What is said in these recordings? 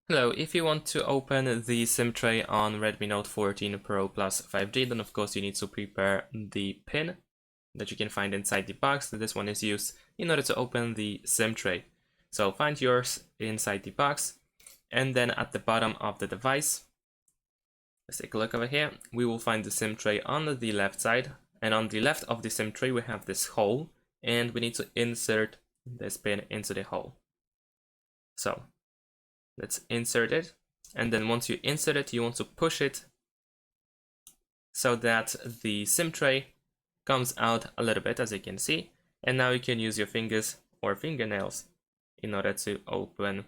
Hello, if you want to open the SIM tray on Redmi Note 14 Pro Plus 5G, then of course you need to prepare the pin that you can find inside the box. This one is used in order to open the SIM tray. So find yours inside the box, and then at the bottom of the device, let's take a look over here, we will find the SIM tray on the left side, and on the left of the SIM tray we have this hole, and we need to insert this pin into the hole. So let's insert it, and then once you insert it, you want to push it so that the SIM tray comes out a little bit, as you can see, and now you can use your fingers or fingernails in order to open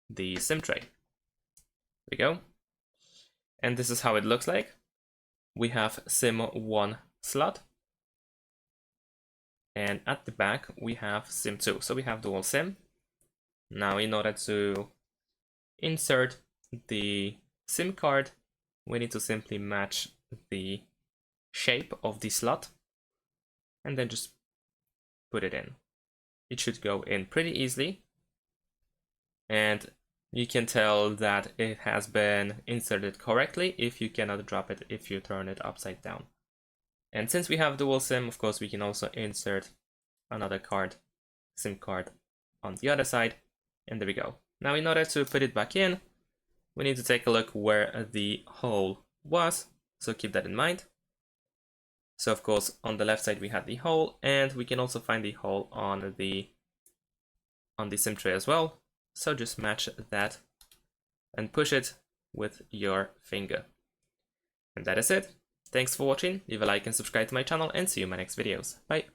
the SIM tray. There we go. And this is how it looks like. We have SIM 1 slot, and at the back we have SIM 2, so we have dual SIM. Now in order to insert the SIM card, we need to simply match the shape of the slot and then just put it in. It should go in pretty easily, and you can tell that it has been inserted correctly if you cannot drop it if you turn it upside down. And since we have dual SIM, of course we can also insert another card, SIM card, on the other side, and there we go. Now in order to put it back in, we need to take a look where the hole was, so keep that in mind. So of course on the left side we had the hole, and we can also find the hole on the SIM tray as well. So just match that and push it with your finger. And that is it. Thanks for watching, leave a like and subscribe to my channel, and see you in my next videos. Bye!